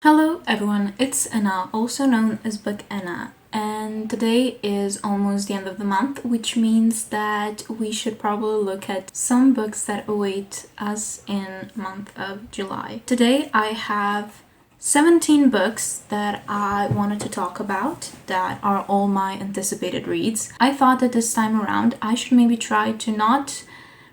Hello everyone, it's Anna, also known as Book Anna, and today is almost the end of the month, which means that we should probably look at some books that await us in month of July. Today I have 17 books that I wanted to talk about that are all my anticipated reads. I thought that this time around I should maybe try to not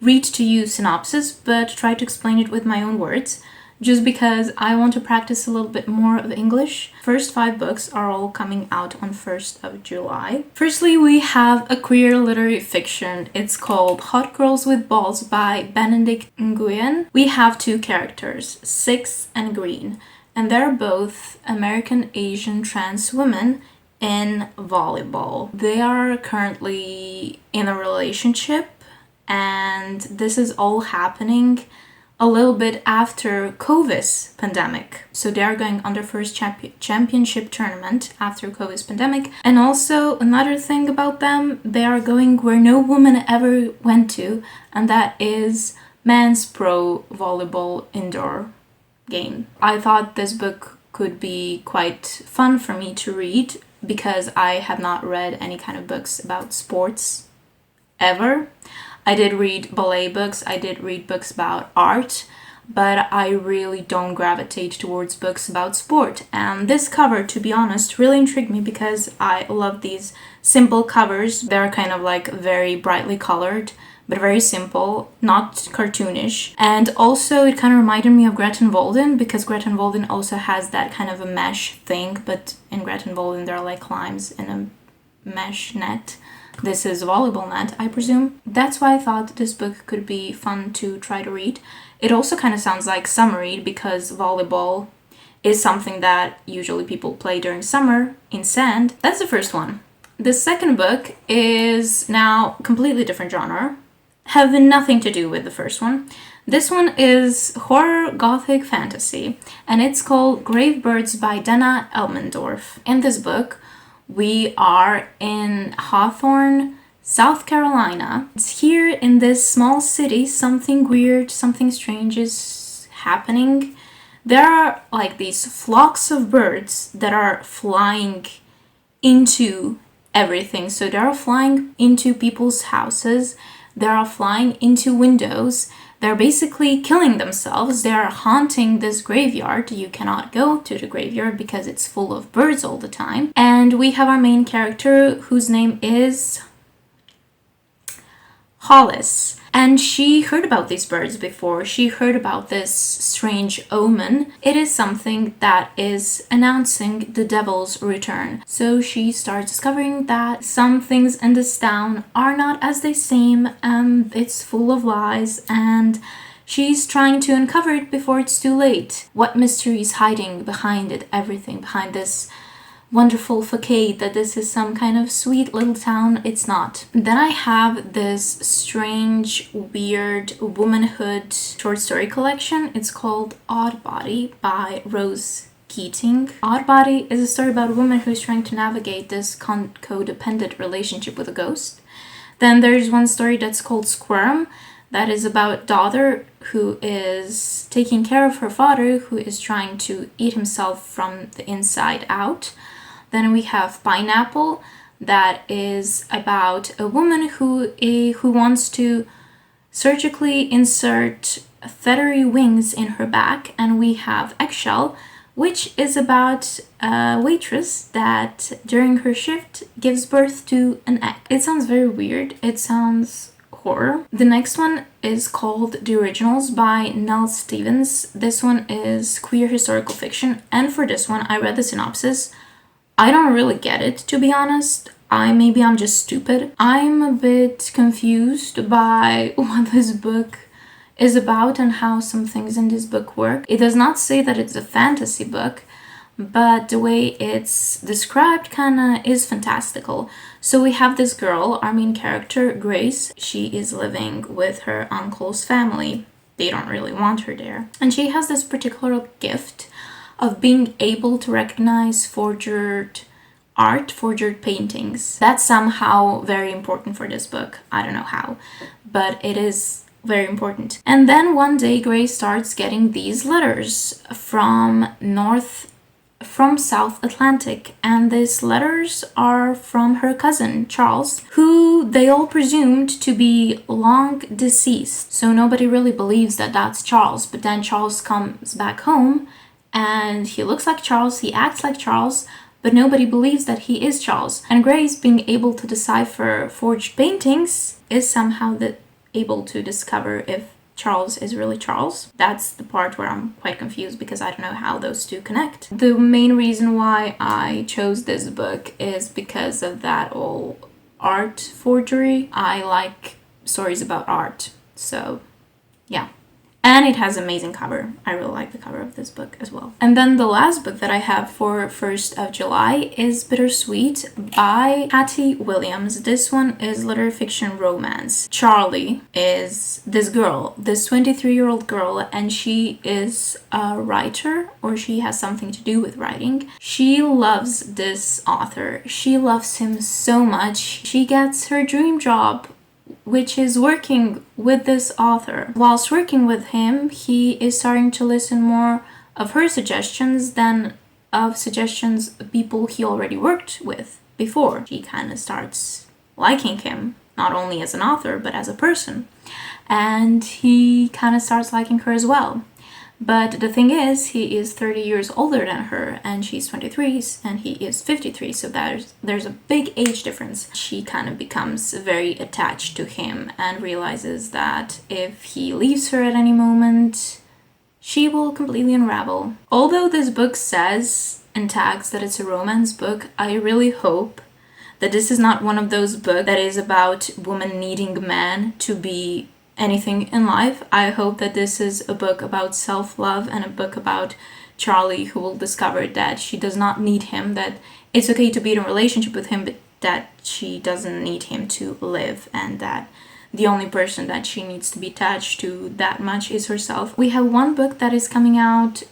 read to you synopsis, but try to explain it with my own words, just because I want to practice a little bit more of English. First 5 books are all coming out on 1st of July. Firstly, we have a queer literary fiction. It's called Hot Girls with Balls by Benedict Nguyen. We have 2 characters, Six and Green, and they're both American Asian trans women in volleyball. They are currently in a relationship, and this is all happening a little bit after COVID's pandemic. So they are going on their first championship tournament after COVID's pandemic. And also another thing about them, they are going where no woman ever went to, and that is men's pro volleyball indoor game. I thought this book could be quite fun for me to read because I have not read any kind of books about sports ever. I did read ballet books, I did read books about art, but I really don't gravitate towards books about sport. And this cover, to be honest, really intrigued me because I love these simple covers. They're kind of like very brightly colored, but very simple, not cartoonish. And also it kind of reminded me of Gretchen Walden, because Gretchen Walden also has that kind of a mesh thing, but in Gretchen Walden there are like limes in a mesh net. This is volleyball net, I presume. That's why I thought this book could be fun to try to read. It also kind of sounds like summer read because volleyball is something that usually people play during summer in sand. That's the first one. The second book is now completely different genre, having nothing to do with the first one. This one is horror gothic fantasy, and it's called Grave Birds by Dana Elmendorf. In this book, we are in Hawthorne, South Carolina. It's here in this small city, something weird, something strange is happening. There are like these flocks of birds that are flying into everything. So they are flying into people's houses, they are flying into windows. They're basically killing themselves. They are haunting this graveyard. You cannot go to the graveyard because it's full of birds all the time. And we have our main character whose name is Hollis. And she heard about these birds before. She heard about this strange omen. It is something that is announcing the devil's return. So she starts discovering that some things in this town are not as they seem, and it's full of lies, and she's trying to uncover it before it's too late. What mystery is hiding behind it, everything, behind this wonderful facade that this is some kind of sweet little town. It's not. Then I have this strange, weird womanhood short story collection. It's called Oddbody by Rose Keating. Oddbody is a story about a woman who's trying to navigate this codependent relationship with a ghost. Then there's one story that's called Squirm, that is about a daughter who is taking care of her father, who is trying to eat himself from the inside out. Then we have Pineapple, that is about a woman who wants to surgically insert feathery wings in her back. And we have Eggshell, which is about a waitress that during her shift gives birth to an egg. It sounds very weird. It sounds horror. The next one is called The Originals by Nell Stevens. This one is queer historical fiction, and for this one I read the synopsis. I don't really get it, to be honest. Maybe I'm just stupid. I'm a bit confused by what this book is about and how some things in this book work. It does not say that it's a fantasy book, but the way it's described kinda is fantastical. So we have this girl, our main character, Grace. She is living with her uncle's family. They don't really want her there. And she has this particular gift of being able to recognize forged art, forged paintings. That's somehow very important for this book. I don't know how, but it is very important. And then one day Grace starts getting these letters from South Atlantic, and these letters are from her cousin Charles, who they all presumed to be long deceased. So nobody really believes that that's Charles, but then Charles comes back home and he looks like Charles, he acts like Charles, but nobody believes that he is Charles. And Grace, being able to decipher forged paintings, is somehow able to discover if Charles is really Charles. That's the part where I'm quite confused because I don't know how those two connect. The main reason why I chose this book is because of that old art forgery. I like stories about art, so yeah. And it has an amazing cover. I really like the cover of this book as well. And then the last book that I have for 1st of July is Bittersweet by Hattie Williams. This one is literary fiction romance. Charlie is this girl, this 23-year-old girl, and she is a writer, or she has something to do with writing. She loves this author. She loves him so much. She gets her dream job, which is working with this author. Whilst working with him, he is starting to listen more of her suggestions than of suggestions of people he already worked with before. She kind of starts liking him, not only as an author, but as a person. And he kind of starts liking her as well. But the thing is, he is 30 years older than her, and she's 23 and he is 53, so there's a big age difference. She kind of becomes very attached to him and realizes that if he leaves her at any moment, she will completely unravel. Although this book says and tags that it's a romance book, I really hope that this is not one of those books that is about women needing men to be anything in life. I hope that this is a book about self-love and a book about Charlie, who will discover that she does not need him, that it's okay to be in a relationship with him, but that she doesn't need him to live, and that the only person that she needs to be attached to that much is herself. We have one book that is coming out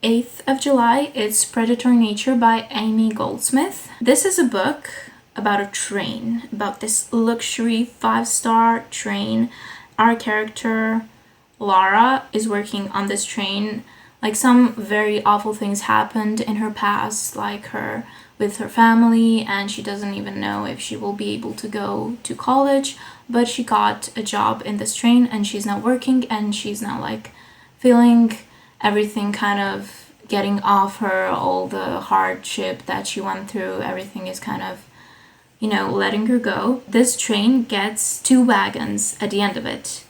8th of July. It's Predatory Nature by Amy Goldsmith. This is a book about a train, about this luxury 5-star train. Our character, Laura, is working on this train. Like, some very awful things happened in her past, like her with her family, and she doesn't even know if she will be able to go to college, but she got a job in this train and she's now working, and she's now like feeling everything kind of getting off her, all the hardship that she went through, everything is kind of, you know, letting her go. This train gets 2 wagons at the end of it.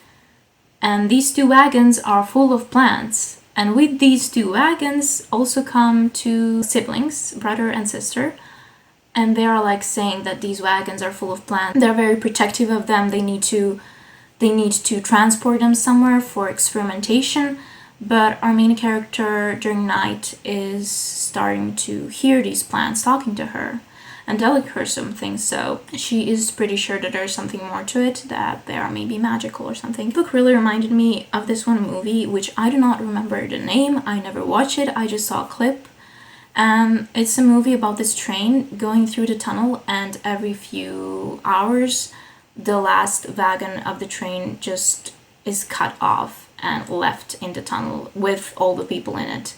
And these 2 wagons are full of plants. And with these 2 wagons also come 2 siblings, brother and sister. And they are like saying that these wagons are full of plants. They're very protective of them. They need to transport them somewhere for experimentation. But our main character during night is starting to hear these plants talking to her and telling her something, so she is pretty sure that there's something more to it, that they are maybe magical or something. The book really reminded me of this one movie, which I do not remember the name. I never watched it, I just saw a clip. It's a movie about this train going through the tunnel, and every few hours the last wagon of the train just is cut off and left in the tunnel with all the people in it.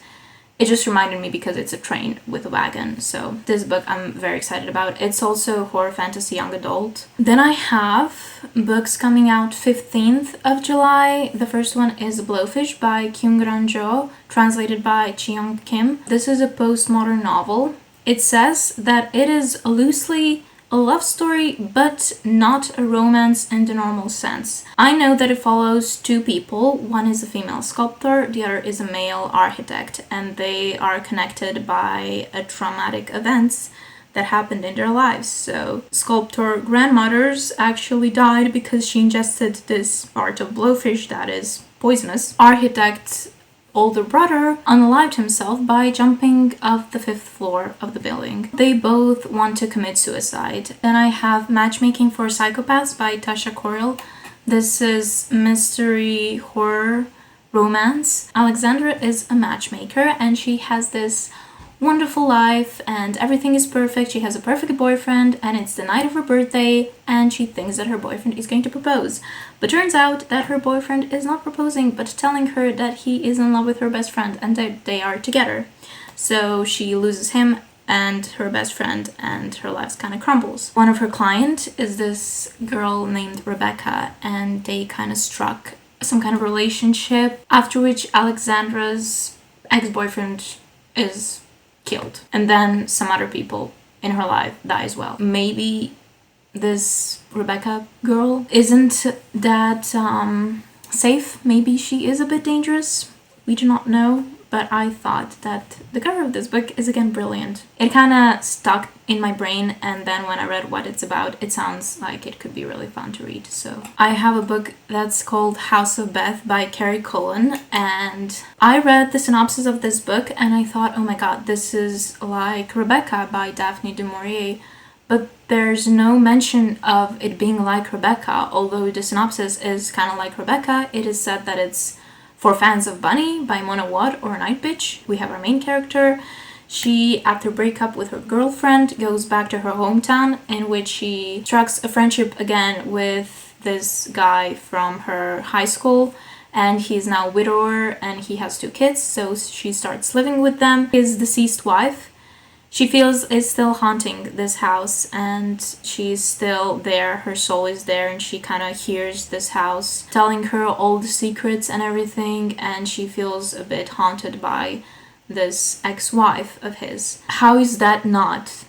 It just reminded me because it's a train with a wagon. So this book I'm very excited about. It's also horror, fantasy, young adult. Then I have books coming out 15th of July. The first one is Blowfish by Kyoun-Ran Jo, translated by Cheong Kim. This is a postmodern novel. It says that it is loosely a love story, but not a romance in the normal sense. I know that it follows 2 people. One is a female sculptor, the other is a male architect, and they are connected by a traumatic events that happened in their lives. So, sculptor grandmothers actually died because she ingested this part of blowfish that is poisonous. Architect older brother unalived himself by jumping off the 5th floor of the building. They both want to commit suicide. Then I have Matchmaking for Psychopaths by Tasha Coryell. This is mystery horror romance. Alexandra is a matchmaker, and she has this wonderful life and everything is perfect. She has a perfect boyfriend and it's the night of her birthday and she thinks that her boyfriend is going to propose. But turns out that her boyfriend is not proposing but telling her that he is in love with her best friend and that they are together. So she loses him and her best friend and her life kind of crumbles. One of her clients is this girl named Rebecca and they kind of struck some kind of relationship, after which Alexandra's ex-boyfriend is killed. And then some other people in her life die as well. Maybe this Rebecca girl isn't that safe. Maybe she is a bit dangerous. We do not know. But I thought that the cover of this book is again brilliant. It kind of stuck in my brain, and then when I read what it's about, it sounds like it could be really fun to read. So I have a book that's called House of Beth by Kerry, and I read the synopsis of this book and I thought, oh my god, this is like Rebecca by Daphne du Maurier. But there's no mention of it being like Rebecca, although the synopsis is kind of like Rebecca. It is said that it's for fans of Bunny by Mona Watt or Night Bitch. We have our main character. She, after breakup with her girlfriend, goes back to her hometown, in which she strikes a friendship again with this guy from her high school, and he's now a widower and he has 2 kids, so she starts living with them. His deceased wife, she feels, is still haunting this house and she's still there, her soul is there, and she kind of hears this house telling her all the secrets and everything, and she feels a bit haunted by this ex-wife of his. How is that not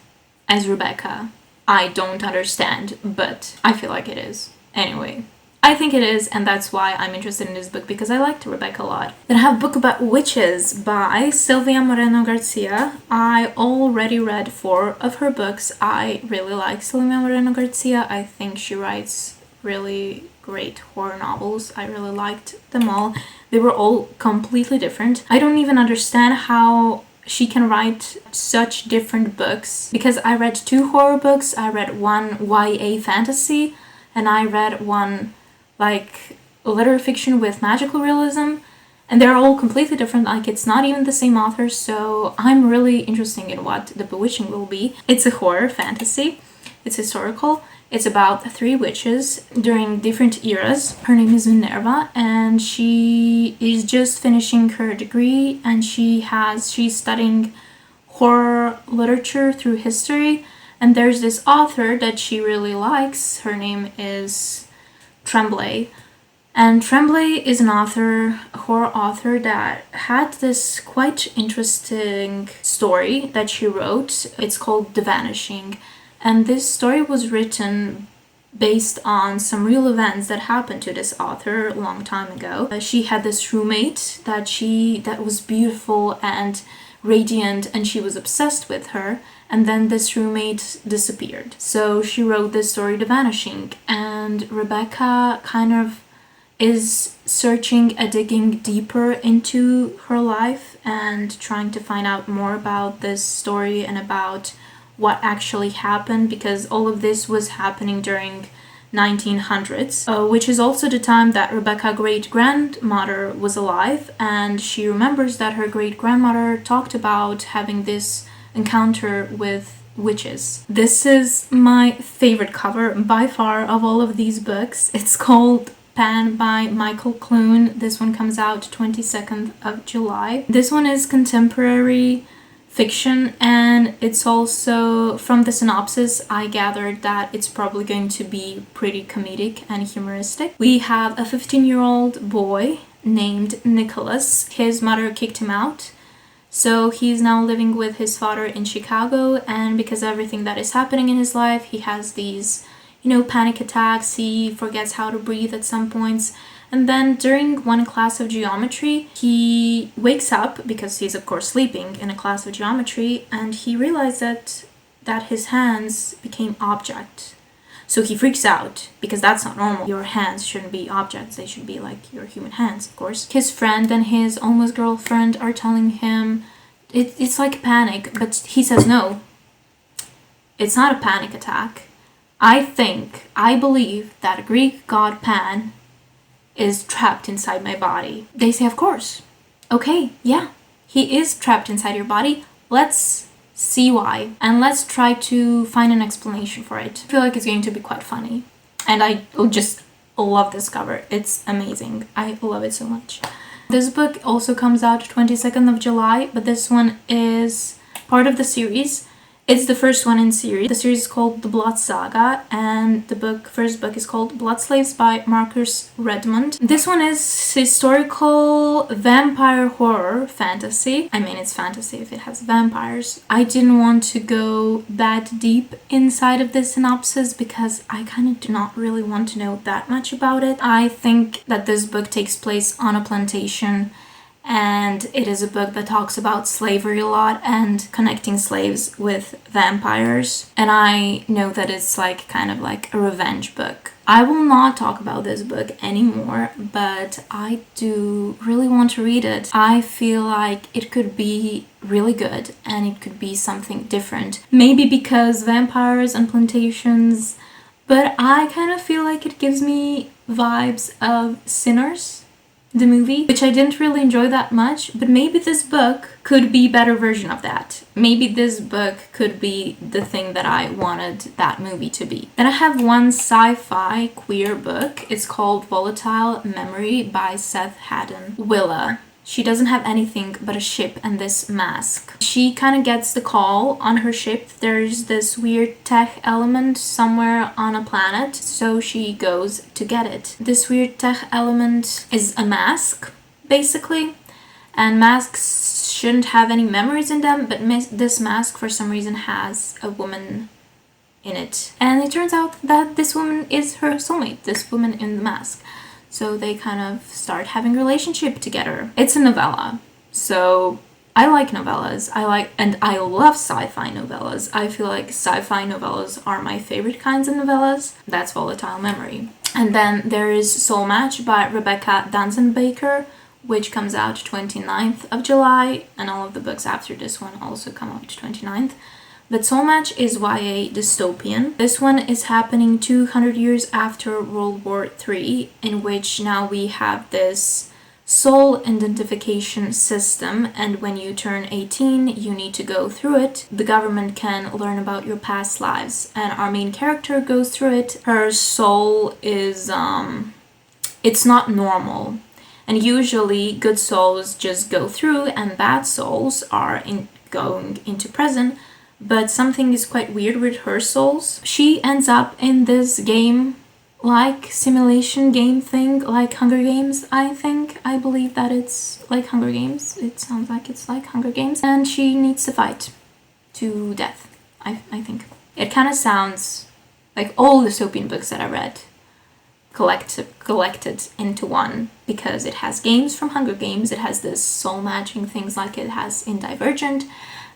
as Rebecca? I don't understand, but I feel like it is. Anyway, I think it is, and that's why I'm interested in this book, because I liked Rebecca a lot. Then I have a book about witches by Silvia Moreno-Garcia. I already read 4 of her books. I really like Silvia Moreno-Garcia. I think she writes really great horror novels. I really liked them all. They were all completely different. I don't even understand how she can write such different books, because I read 2 horror books. I read one YA fantasy, and I read one like literary fiction with magical realism, and they're all completely different. Like, it's not even the same author, so I'm really interested in what The Bewitching will be. It's a horror fantasy. It's historical. It's about 3 witches during different eras. Her name is Minerva, and she is just finishing her degree, and she's studying horror literature through history, and there's this author that she really likes. Her name is Tremblay. And Tremblay is an author, a horror author, that had this quite interesting story that she wrote. It's called The Vanishing. And this story was written based on some real events that happened to this author a long time ago. She had this roommate that was beautiful and radiant, and she was obsessed with her. And then this roommate disappeared. So she wrote this story, The Vanishing. And Rebecca kind of is searching and digging deeper into her life and trying to find out more about this story and about what actually happened, because all of this was happening during 1900s, which is also the time that Rebecca's great-grandmother was alive, and she remembers that her great-grandmother talked about having this encounter with witches. This is my favorite cover by far of all of these books. It's called Pan by Michael Klune. This one comes out 22nd of July. This one is contemporary fiction, and it's also, from the synopsis, I gathered that it's probably going to be pretty comedic and humoristic. We have a 15-year-old boy named Nicholas. His mother kicked him out, so he's now living with his father in Chicago, and because of everything that is happening in his life, he has these, panic attacks. He forgets how to breathe at some points. And then during one class of geometry, he wakes up, because he's of course sleeping in a class of geometry, and he realizes that his hands became objects. So he freaks out, because that's not normal. Your hands shouldn't be objects, they should be like your human hands, of course. His friend and his almost girlfriend are telling him it's like panic, but he says no, it's not a panic attack. I believe that Greek god Pan is trapped inside my body. They say, of course. Okay, yeah, he is trapped inside your body, Let's see why, and let's try to find an explanation for it. I feel like it's going to be quite funny, and I just love this cover. It's amazing. I love it so much. This book also comes out 22nd of July, but this one is part of the series. It's the first one in series. The series is called The Blood Saga, and the first book is called Blood Slaves by Markus Redmond. This one is historical vampire horror fantasy. I mean, it's fantasy if it has vampires. I didn't want to go that deep inside of this synopsis because I kind of do not really want to know that much about it. I think that this book takes place on a plantation, and it is a book that talks about slavery a lot and connecting slaves with vampires. And I know that it's like kind of like a revenge book. I will not talk about this book anymore, but I do really want to read it. I feel like it could be really good and it could be something different. Maybe because vampires and plantations, but I kind of feel like it gives me vibes of Sinners, the movie, which I didn't really enjoy that much, but maybe this book could be a better version of that. Maybe this book could be the thing that I wanted that movie to be. Then I have one sci-fi queer book. It's called Volatile Memory by Seth Haddon. Willa. She doesn't have anything but a ship and this mask. She kind of gets the call on her ship. There's this weird tech element somewhere on a planet, so she goes to get it. This weird tech element is a mask, basically, and masks shouldn't have any memories in them, but this mask for some reason has a woman in it. And it turns out that this woman is her soulmate, this woman in the mask. So they kind of start having a relationship together. It's a novella, so I like novellas. I love sci-fi novellas. I feel like sci-fi novellas are my favorite kinds of novellas. That's Volatile Memory. And then there is Soulmatch by Rebecca Danzenbaker, which comes out 29th of July, and all of the books after this one also come out 29th. But Soulmatch is YA dystopian. This one is happening 200 years after World War III, in which now we have this soul identification system, and when you turn 18, you need to go through it. The government can learn about your past lives, and our main character goes through it. Her soul is, it's not normal. And usually good souls just go through and bad souls are going into prison. But something is quite weird with her souls. She ends up in this game, like simulation game thing, like Hunger Games, I think. I believe that it's like Hunger Games. It sounds like it's like Hunger Games. And she needs to fight to death, I think. It kind of sounds like all the dystopian books that I read collected into one, because it has games from Hunger Games, it has this soul matching things like it has in Divergent,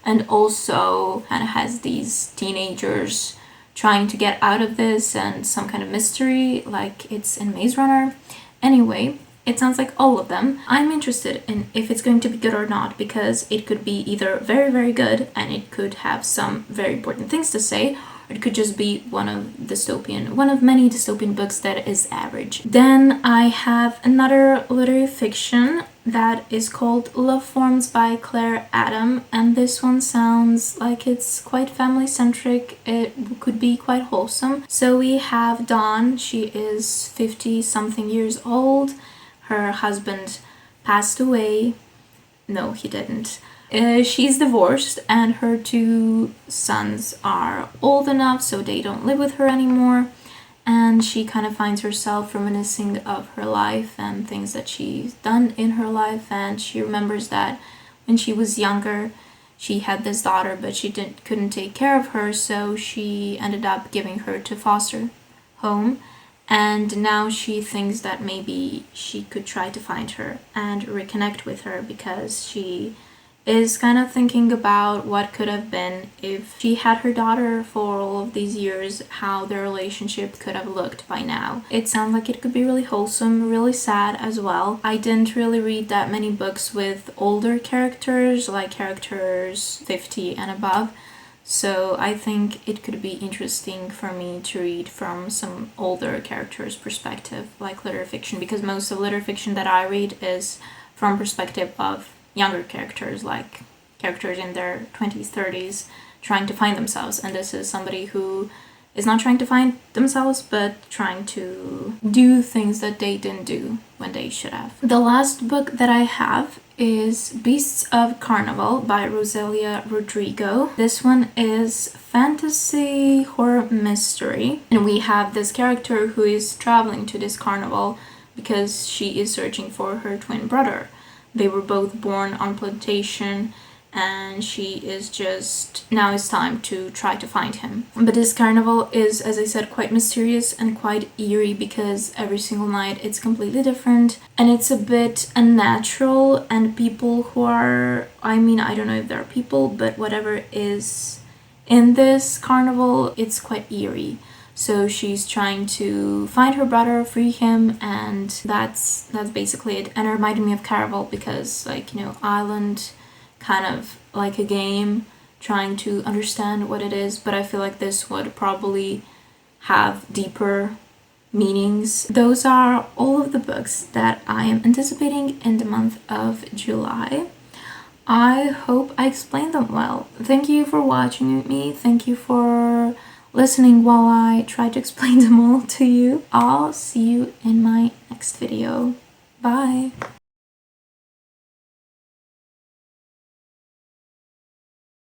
and also kind of has these teenagers trying to get out of this and some kind of mystery like it's in Maze Runner. Anyway, it sounds like all of them. I'm interested in if it's going to be good or not, because it could be either very, very good and it could have some very important things to say, or it could just be one of many dystopian books that is average. Then I have another literary fiction that is called Love Forms by Claire Adam, and this one sounds like it's quite family-centric. It could be quite wholesome. So we have Dawn. She is 50-something years old. Her husband passed away. No, he didn't. She's divorced, and her 2 sons are old enough so they don't live with her anymore. And she kind of finds herself reminiscing of her life and things that she's done in her life. And she remembers that when she was younger, she had this daughter, but she couldn't take care of her, so she ended up giving her to foster home. And now she thinks that maybe she could try to find her and reconnect with her, because she is kind of thinking about what could have been if she had her daughter for all of these years, how their relationship could have looked by now. It sounds like it could be really wholesome, really sad as well. I didn't really read that many books with older characters, like characters 50 and above, so I think it could be interesting for me to read from some older characters' perspective, like literary fiction, because most of literary fiction that I read is from perspective of younger characters like characters in their 20s, 30s trying to find themselves, and this is somebody who is not trying to find themselves but trying to do things that they didn't do when they should have. The last book that I have is Beasts of Carnaval by Rosalia Rodrigo. This one is fantasy horror mystery, and we have this character who is traveling to this carnival because she is searching for her twin brother. They were both born on plantation, and she is just, now it's time to try to find him. But this carnival is, as I said, quite mysterious and quite eerie because every single night it's completely different and it's a bit unnatural, and people who are, I mean, I don't know if there are people, but whatever is in this carnival, it's quite eerie. So she's trying to find her brother, free him, and that's basically it. And it reminded me of Carnaval because, like, you know, island, kind of like a game, trying to understand what it is, but I feel like this would probably have deeper meanings. Those are all of the books that I am anticipating in the month of July. I hope I explained them well. Thank you for watching with me. Thank you for listening while I try to explain them all to you. I'll see you in my next video. Bye!